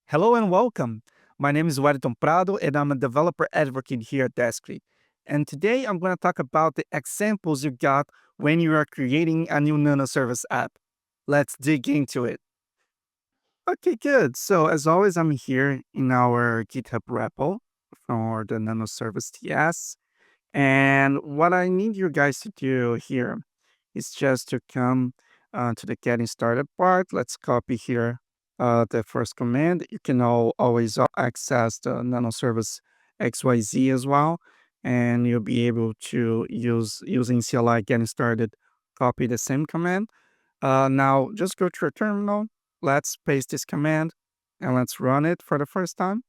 Hello and welcome. My name is Wellington Prado and I'm a developer advocate here at Deskry. And today I'm going to talk about the examples you got when you are creating a new nano-service app. Let's dig into it. Okay, good. So as always, I'm here in our GitHub repo for the Nanoservice-TS. And what I need you guys to do here is just to come to the getting started part. Let's copy here the first command. You can always access the nano service XYZ as well. And you'll be able to using CLI getting started, copy the same command. Now just go to your terminal. Let's paste this command and let's run it for the first time.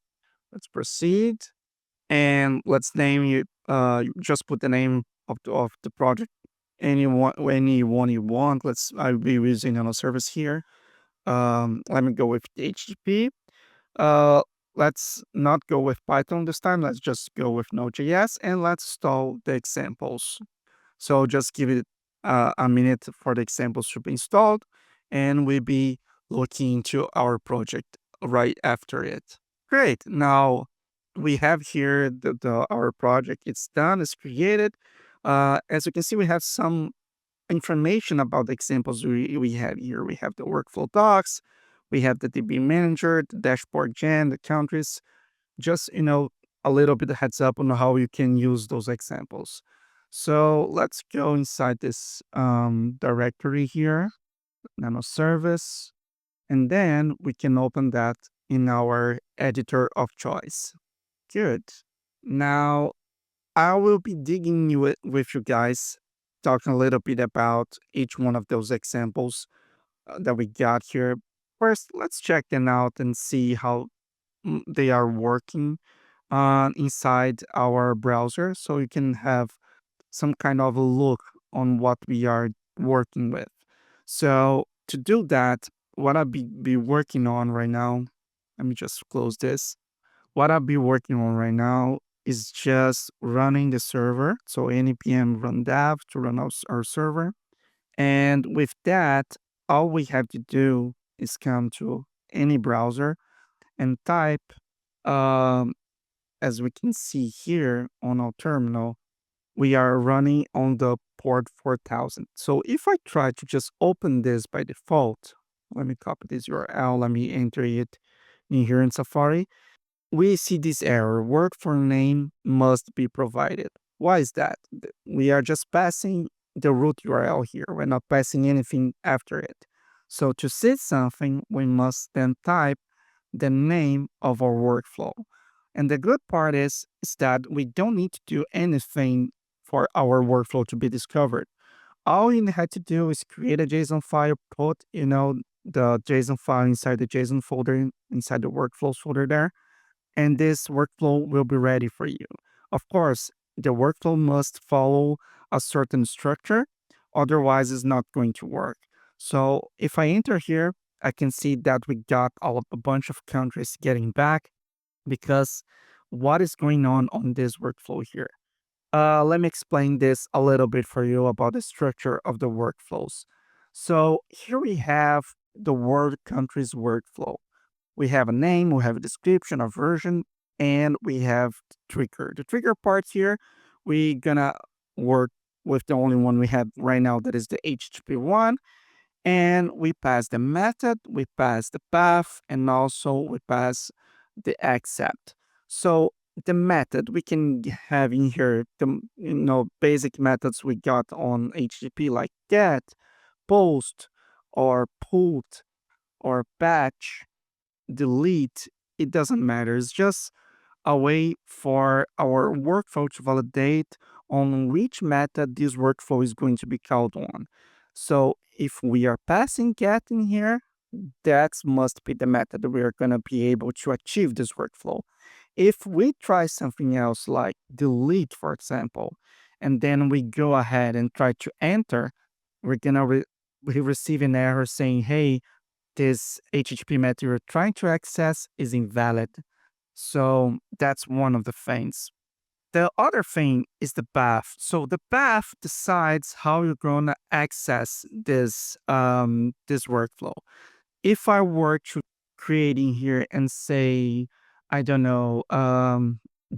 Let's proceed and let's name you just put the name of the project anyone you want. I'll be using a service here. Let me go with HTTP. uh let's not go with Python this time. Let's just go with Node.js and let's install the examples. So just give it a minute for the examples to be installed and we'll be looking into our project right after it. Great. Now we have here our project. It's done, it's created. As you can see, we have some information about the examples we have here. We have the workflow docs, we have the DB manager, the dashboard gen, the countries, just, a little bit of heads up on how you can use those examples. So let's go inside this directory here, nano service, and then we can open that in our editor of choice. Good. Now, I will be digging with you guys, talking a little bit about each one of those examples that we got here. First, let's check them out and see how they are working inside our browser so you can have some kind of a look on what we are working with. So to do that, what I'll be working on right now, let me just close this. What I'll be working on right now is just running the server. So npm run dev to run our server. And with that, all we have to do is come to any browser and type, um, as we can see here on our terminal, we are running on the port 4000. So if I try to just open this by default, let me copy this URL, let me enter it in here in Safari. We see this error, workflow name must be provided. Why is that? We are just passing the root URL here. We're not passing anything after it. So to see something, we must then type the name of our workflow. And the good part is that we don't need to do anything for our workflow to be discovered. All you had to do is create a JSON file, put, the JSON file inside the JSON folder, inside the workflows folder there, and this workflow will be ready for you. Of course, the workflow must follow a certain structure, otherwise it's not going to work. So if I enter here, I can see that we got a bunch of countries getting back because what is going on this workflow here? Let me explain this a little bit for you about the structure of the workflows. So here we have the word countries workflow. We have a name, we have a description, a version, and we have the trigger. The trigger part here, we're gonna work with the only one we have right now, that is the HTTP one. And we pass the method, we pass the path, and also we pass the accept. So the method we can have in here, the basic methods we got on HTTP like get, post, or put, or batch, delete, it doesn't matter. It's just a way for our workflow to validate on which method this workflow is going to be called on. So if we are passing get in here, that must be the method that we are going to be able to achieve this workflow. If we try something else like delete, for example, and then we go ahead and try to enter, we're going to receive an error saying, hey, this HTTP method you're trying to access is invalid. So that's one of the things. The other thing is the path. So the path decides how you're going to access this workflow. If I were to creating here and say, I don't know,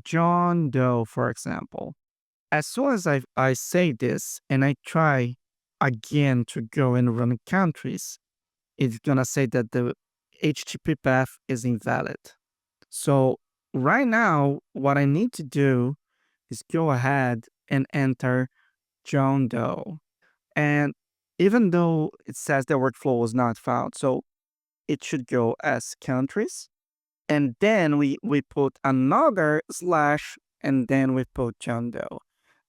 John Doe, for example. As soon as I say this and I try again to go and run countries, it's gonna say that the HTTP path is invalid. So right now, what I need to do is go ahead and enter John Doe. And even though it says the workflow was not found, so it should go as countries. And then we put another slash and then we put John Doe.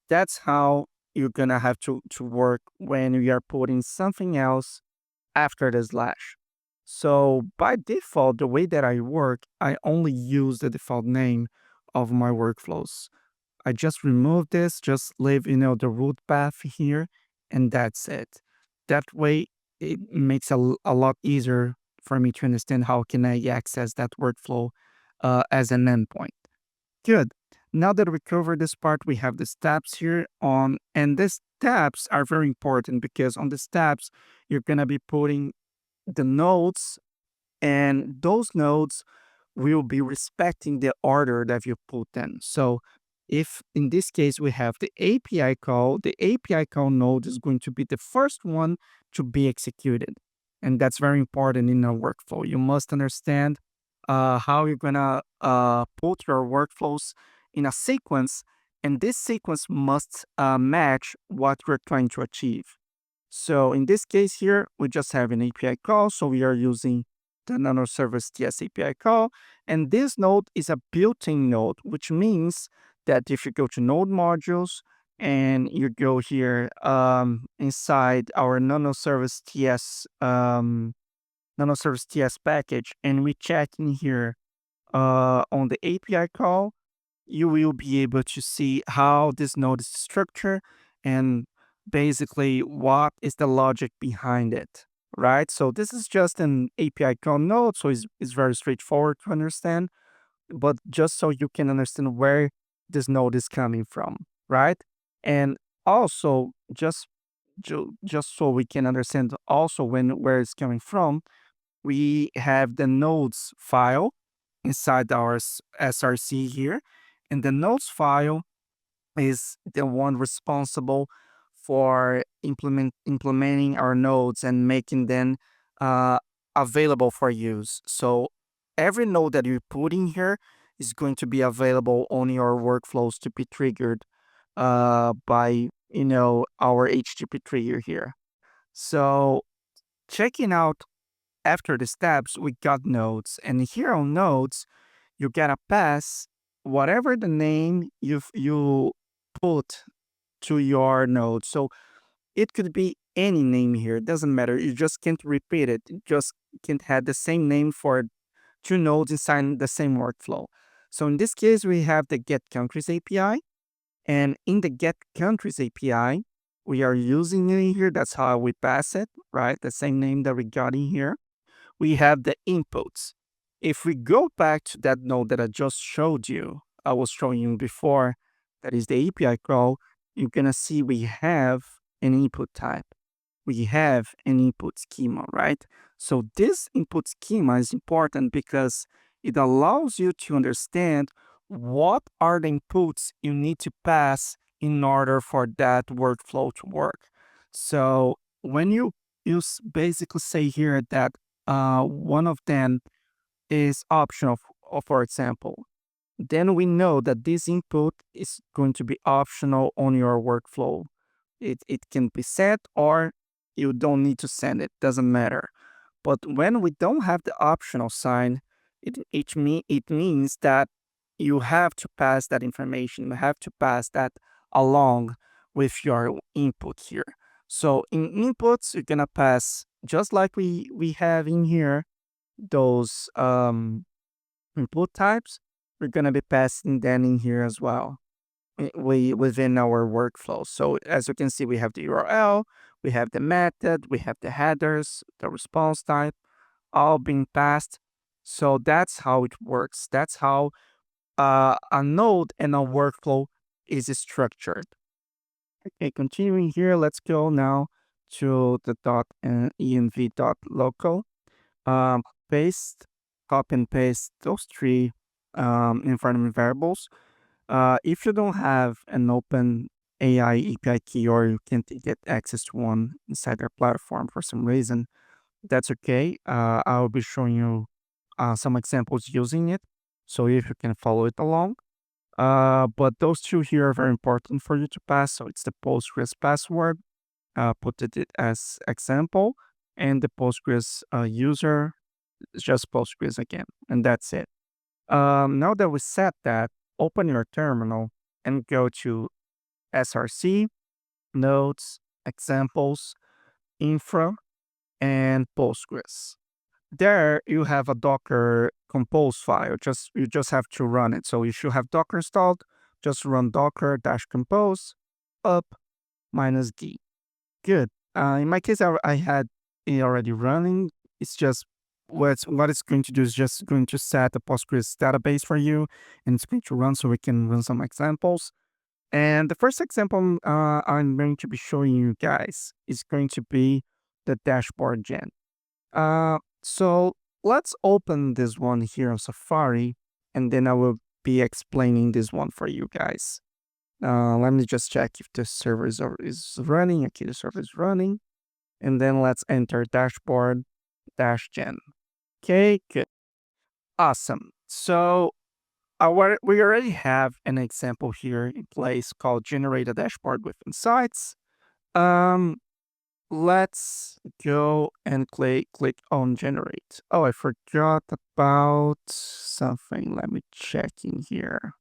That's how you're gonna have to work when you are putting something else after the slash. So by default, the way that I work, I only use the default name of my workflows. I just remove this, just leave, the root path here, and that's it. That way, it makes a lot easier for me to understand how can I access that workflow as an endpoint. Good. Now that we covered this part, we have the steps here on, and these steps are very important because on the steps, you're gonna be putting the nodes, and those nodes will be respecting the order that you put in. So if in this case we have the API call node is going to be the first one to be executed. And that's very important in a workflow. You must understand how you're gonna put your workflows in a sequence, and this sequence must match what we're trying to achieve. So in this case here, we just have an API call. So we are using the Nanoservice-TS API call. And this node is a built-in node, which means that if you go to node modules and you go here inside our Nanoservice-TS package, and we check in here on the API call, you will be able to see how this node is structured and basically what is the logic behind it, right? So this is just an API call node, so it's very straightforward to understand, but just so you can understand where this node is coming from, right? And also just so we can understand also where it's coming from, we have the nodes file inside our SRC here. And the nodes file is the one responsible for implementing our nodes and making them uh, available for use. So every node that you put in here is going to be available on your workflows to be triggered by our HTTP trigger here. So checking out after the steps, we got nodes, and here on nodes, you gotta pass whatever the name you put to your node. So it could be any name here. It doesn't matter. You just can't repeat it. You just can't have the same name for two nodes inside the same workflow. So in this case, we have the get countries API, and in the get countries API, we are using it here. That's how we pass it, right? The same name that we got in here. We have the inputs. If we go back to that node that I just showed you, I was showing you before, that is the API call, you're gonna see we have an input type. We have an input schema, right? So this input schema is important because it allows you to understand what are the inputs you need to pass in order for that workflow to work. So when you basically say here that one of them is optional, for example, then we know that this input is going to be optional on your workflow. It can be set or you don't need to send it, doesn't matter. But when we don't have the optional sign, it means that you have to pass that information, you have to pass that along with your input here. So in inputs, you're gonna pass just like we have in here those input types. We're gonna be passing them in here as well we within our workflow. So as you can see, we have the URL, we have the method, we have the headers, the response type, all being passed. So that's how it works. That's how a node and a workflow is structured. Okay, continuing here, let's go now to the dot and env dot local. Paste copy and paste those three environment variables. If you don't have an open AI API key or you can't get access to one inside their platform for some reason, that's okay. I'll be showing you some examples using it, so if you can follow it along. But those two here are very important for you to pass. So it's the Postgres password, put it as example, and the Postgres user is just Postgres again, and that's it. Now that we set that, open your terminal and go to src, nodes, examples, infra, and Postgres. There you have a Docker compose file. You just have to run it. So if you have Docker installed, just run docker dash compose up minus d. Good. In my case, I had it already running. It's just what it's going to do is just going to set a Postgres database for you, and it's going to run so we can run some examples. And the first example I'm going to be showing you guys is going to be the dashboard gen. So let's open this one here on Safari, and then I will be explaining this one for you guys. Let me just check if the server is running. Okay, the server is running. And then let's enter dashboard dash gen. Okay, good. Awesome. So we already have an example here in place called generate a dashboard with insights. Let's go and click on generate. Oh, I forgot about something. Let me check in here.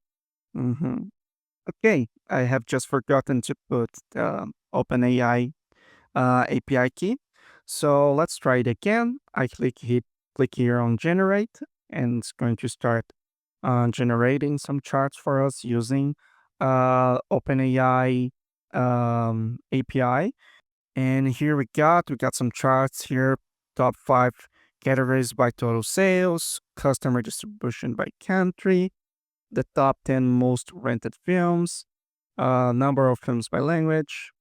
Okay, I have just forgotten to put the OpenAI API key. So let's try it again. I click here on generate, and it's going to start generating some charts for us using OpenAI API. And here we got some charts here, top 5 categories by total sales, customer distribution by country, the top 10 most rented films, number of films by language,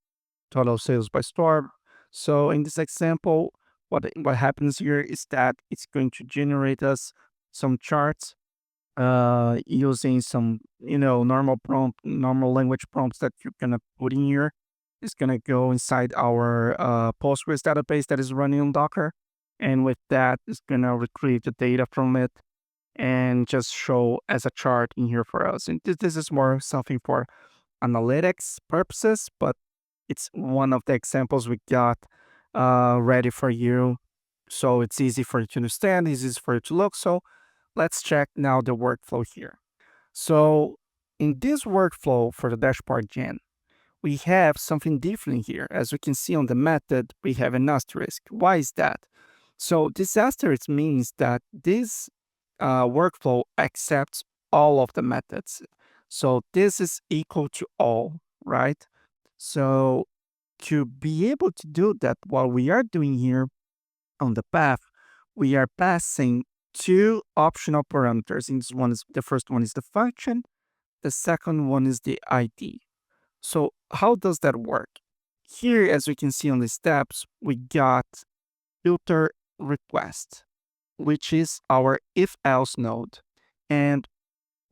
total sales by store. So in this example, what happens here is that it's going to generate us some charts using some normal language prompts that you're gonna put in here. It's gonna go inside our Postgres database that is running on Docker, and with that, it's gonna retrieve the data from it and just show as a chart in here for us. And this is more something for analytics purposes, but it's one of the examples we got ready for you. So it's easy for you to understand, easy for you to look. So let's check now the workflow here. So in this workflow for the dashboard gen, we have something different here. As we can see on the method, we have an asterisk. Why is that? So this asterisk means that this workflow accepts all of the methods. So this is equal to all, right? So to be able to do that, what we are doing here on the path, we are passing two optional parameters. And the first one is the function, the second one is the ID. So how does that work? Here, as we can see on the steps, we got filter request, which is our if-else node. And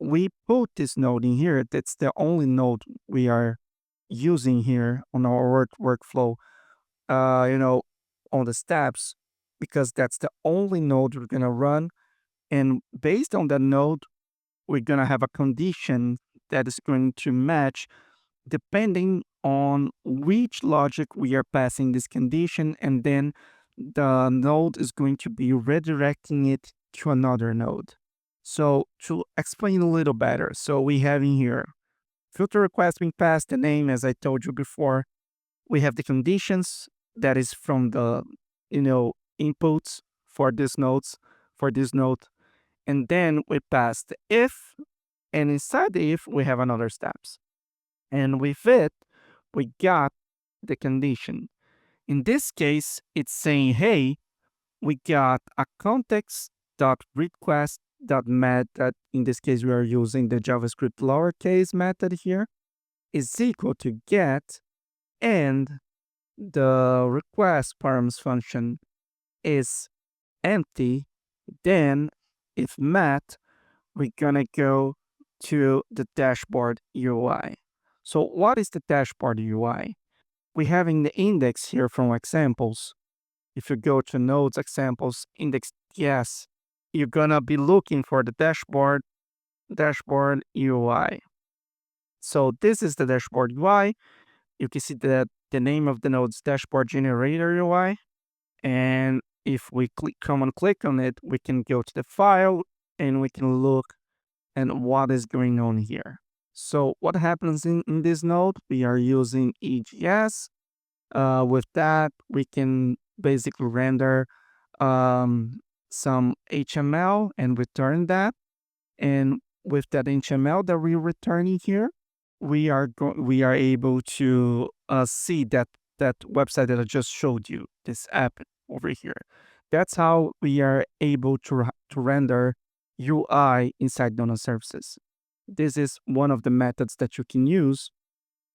we put this node in here. That's the only node we are using here on our workflow, on the steps, because that's the only node we're gonna run. And based on that node, we're gonna have a condition that is going to match depending on which logic we are passing this condition, and then the node is going to be redirecting it to another node. So to explain a little better, so we have in here filter request being passed, the name, as I told you before. We have the conditions that is from the inputs for this node, and then we pass the if, and inside the if we have another steps. And with it, we got the condition. In this case, it's saying, hey, we got a context.request.method, that in this case we are using the JavaScript lowercase method here, is equal to get, and the request params function is empty, then if met, we're gonna go to the dashboard UI. So what is the dashboard UI? We're having the index here from examples. If you go to nodes, examples, index.ts, you're gonna be looking for the dashboard UI. So this is the dashboard UI. You can see that the name of the node's dashboard generator UI. And if we come and click on it, we can go to the file and we can look at what is going on here. So what happens in this node? We are using EGS. With that, we can basically render um, some HTML and return that. And with that HTML that we're returning here, we are able to see that website that I just showed you, this app over here. That's how we are able to render UI inside Nanoservices. This is one of the methods that you can use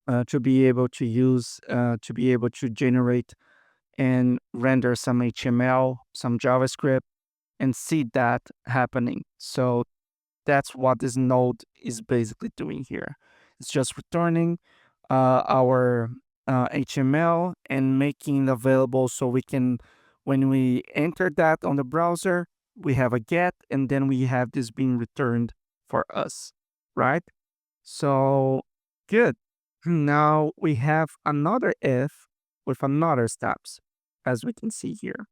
to be able to generate and render some HTML, some JavaScript, and see that happening. So that's what this node is basically doing here. It's just returning our HTML and making it available so we can, when we enter that on the browser, we have a get and then we have this being returned for us, right? So good. Now we have another if with another steps, as we can see here.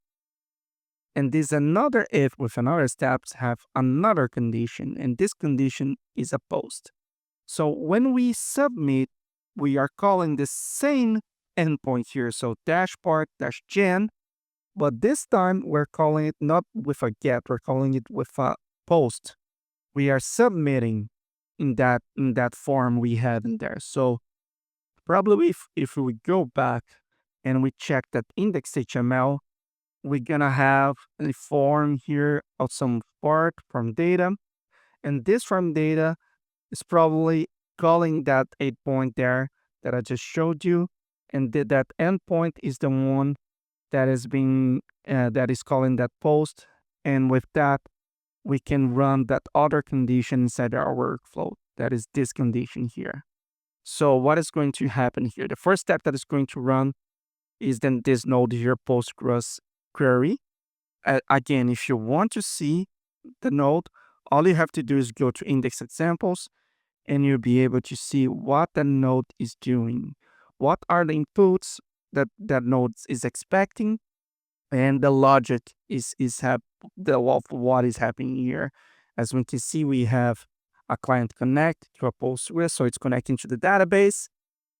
And this another if with another steps have another condition, and this condition is a post. So when we submit, we are calling the same endpoint here. So dashboard dash gen, but this time we're calling it not with a get, we're calling it with a post. We are submitting in that form we had in there. So probably if we go back and we check that index.html, we're gonna have a form here of some part from data. And this from data is probably calling that 8 point there that I just showed you. And that endpoint is the one that is being that is calling that post. And with that, we can run that other condition inside our workflow. That is this condition here. So what is going to happen here? The first step that is going to run is then this node here, Postgres query. Again, if you want to see the node, all you have to do is go to index examples and you'll be able to see what the node is doing. What are the inputs that node is expecting, and the logic of what is happening here. As we can see, we have a client connect to a Postgres, so it's connecting to the database.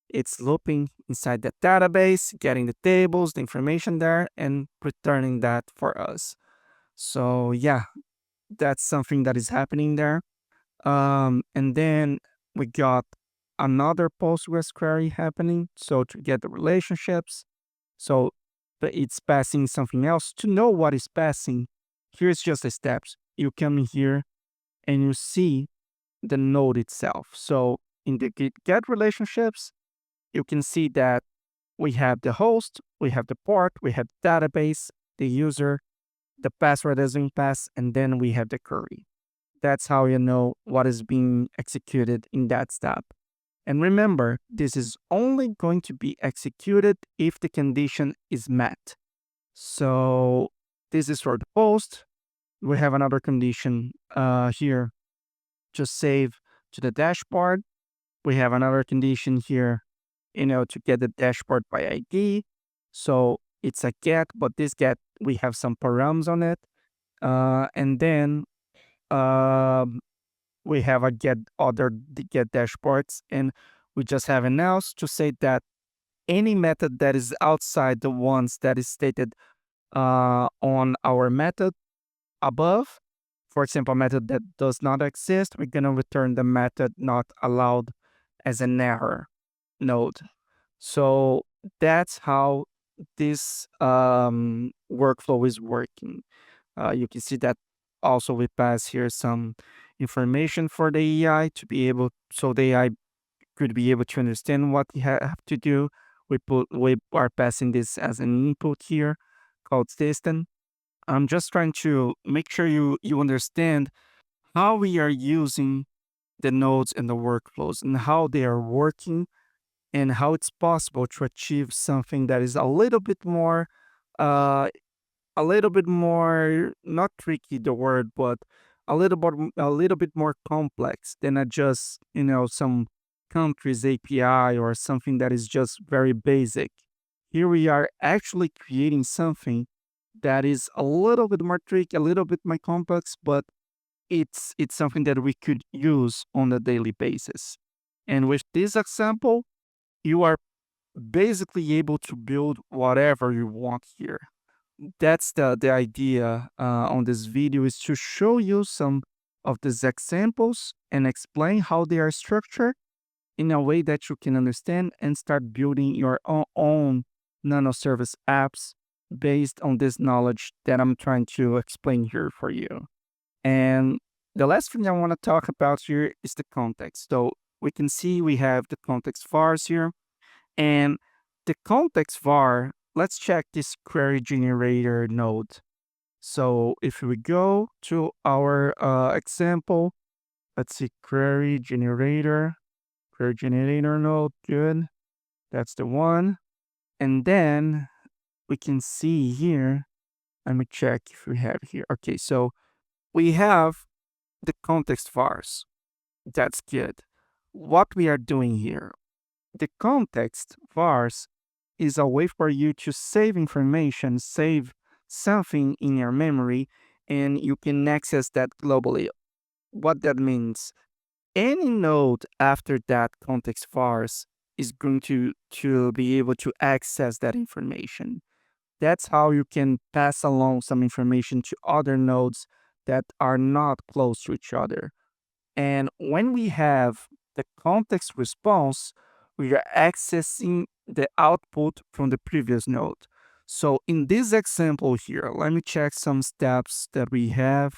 It's looping inside that database, getting the tables, the information there, and returning that for us. So yeah, that's something that is happening there. And then we got another Postgres query happening. So to get the relationships, so it's passing something else. To know what is passing, here's just the steps. You come in here and you see the node itself. So in the get relationships, you can see that we have the host, we have the port, we have the database, the user, the password has been passed, and then we have the query. That's how you know what is being executed in that step. And remember, this is only going to be executed if the condition is met. So this is for the post. We have another condition here. Just save to the dashboard. We have another condition here, to get the dashboard by ID. So it's a get, but this get, we have some params on it. And then we have a get dashboards, and we just have an else to say that any method that is outside the ones that is stated on our method above, for example, a method that does not exist, we're gonna return the method not allowed as an error node. So that's how this workflow is working. You can see that also we pass here some information for the AI to be able, so the AI could be able to understand what you have to do. We are passing this as an input here called system. I'm just trying to make sure you understand how we are using the nodes and the workflows and how they are working and how it's possible to achieve something that is uh, a little bit more, not tricky, the word, but a little bit more complex than a just, some country's API or something that is just very basic. Here we are actually creating something that is a little bit more tricky, a little bit more complex, but it's something that we could use on a daily basis. And with this example, you are basically able to build whatever you want here. That's the idea on this video, is to show you some of these examples and explain how they are structured in a way that you can understand and start building your own nano service apps based on this knowledge that I'm trying to explain here for you. And the last thing I want to talk about here is the context. So we can see we have the context vars here, and the context var, let's check this query generator node. So if we go to our example, let's see, query generator node, good. That's the one. And then we can see here, let me check if we have here. Okay, so we have the context vars. That's good. What we are doing here, the context vars is a way for you to save information, save something in your memory, and you can access that globally. What that means, any node after that context vars is going to be able to access that information. That's how you can pass along some information to other nodes that are not close to each other. And when we have the context response, we are accessing the output from the previous node. So in this example here, let me check some steps that we have.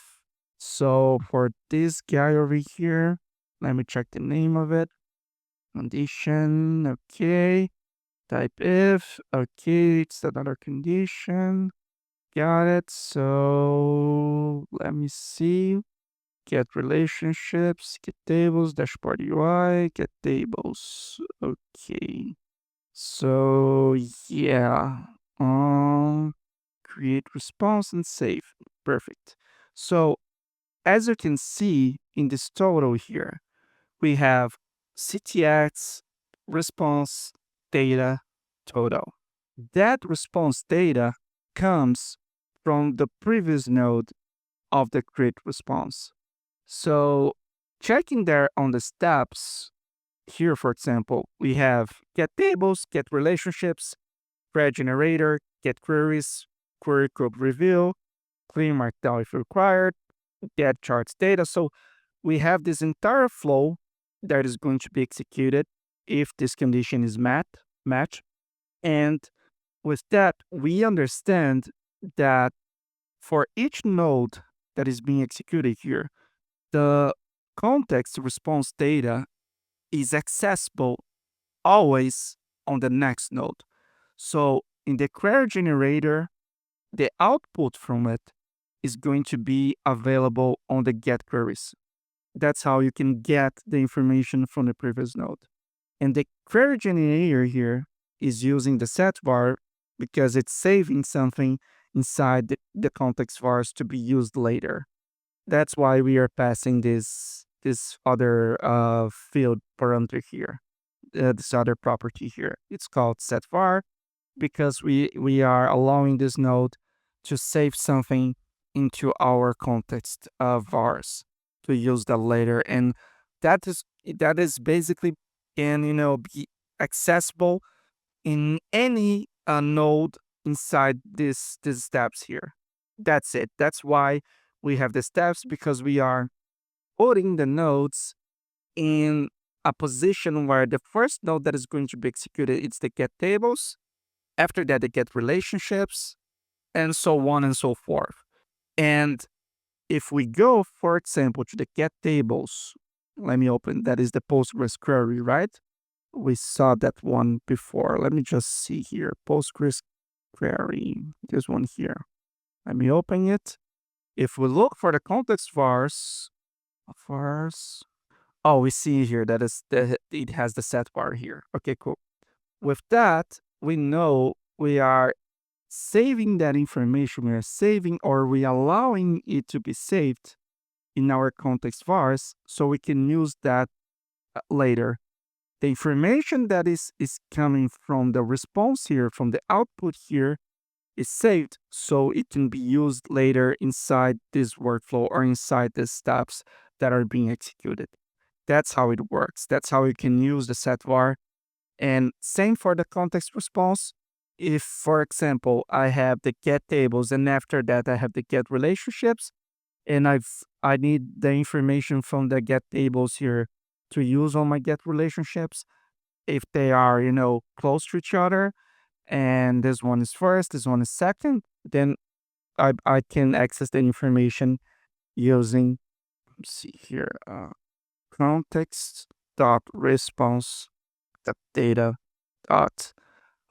So for this guy over here, let me check the name of it. Condition, okay. Type if, okay, it's another condition. Got it. So let me see. Get relationships, get tables, dashboard UI, get tables. Okay. So yeah. Create response and save. Perfect. So as you can see in this total here, we have ctx response data total. That response data comes from the previous node of the create response. So checking there on the steps here, for example, we have get tables, get relationships, query generator, get queries, query code reveal, clean markdown if required, get charts data. So we have this entire flow that is going to be executed if this condition is match. And with that, we understand that for each node that is being executed here, the context response data is accessible always on the next node. So in the query generator, the output from it is going to be available on the get queries. That's how you can get the information from the previous node. And the query generator here is using the set var because it's saving something inside the context vars to be used later. That's why we are passing this other field parameter here, this other property here. It's called setVar because we are allowing this node to save something into our context vars to use that later, and that is basically can be accessible in any node inside these steps here. That's it. That's why we have the steps, because we are putting the nodes in a position where the first node that is going to be executed is the get tables. After that, the get relationships, and so on and so forth. And if we go, for example, to the get tables, let me open, that is the Postgres query, right? We saw that one before. Let me just see here. Postgres query, this one here. Let me open it. If we look for the context vars, oh, we see here that it has the set var here. Okay, cool. With that, we know we are saving that information. We are saving, or we allowing it to be saved in our context vars, so we can use that later. The information that is coming from the response here, from the output here, is saved, so it can be used later inside this workflow or inside the steps that are being executed. That's how it works. That's how you can use the set var. And same for the context response. If, for example, I have the get tables and after that I have the get relationships, and I need the information from the get tables here to use on my get relationships. If they are, close to each other, and this one is first, this one is second, then I can access the information using, let's see here, context dot response dot data dot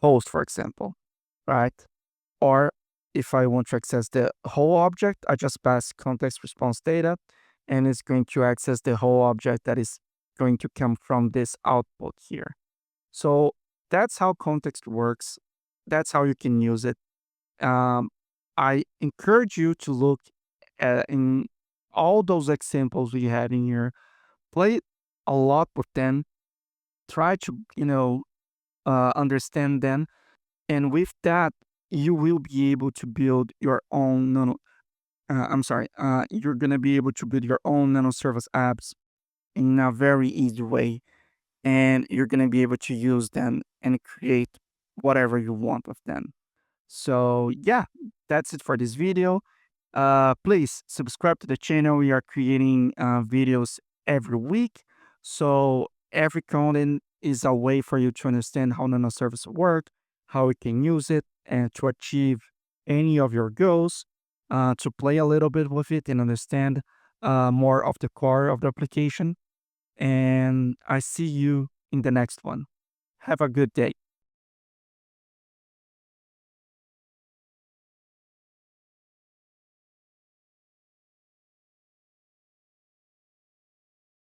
host, for example, right? Or if I want to access the whole object, I just pass context response data, and it's going to access the whole object that is going to come from this output here. So that's how context works. That's how you can use it. Um, I encourage you to look at in all those examples we had in here. Play a lot with them. Try to understand them, and with that, you will be able to build your own nano. I'm sorry. You're gonna be able to build your own nano service apps in a very easy way, and you're gonna be able to use them and create whatever you want with them. So yeah, that's it for this video. Please subscribe to the channel. We are creating videos every week. So every content is a way for you to understand how nanoservice work, how you can use it, and to achieve any of your goals, to play a little bit with it and understand more of the core of the application. And I see you in the next one. Have a good day.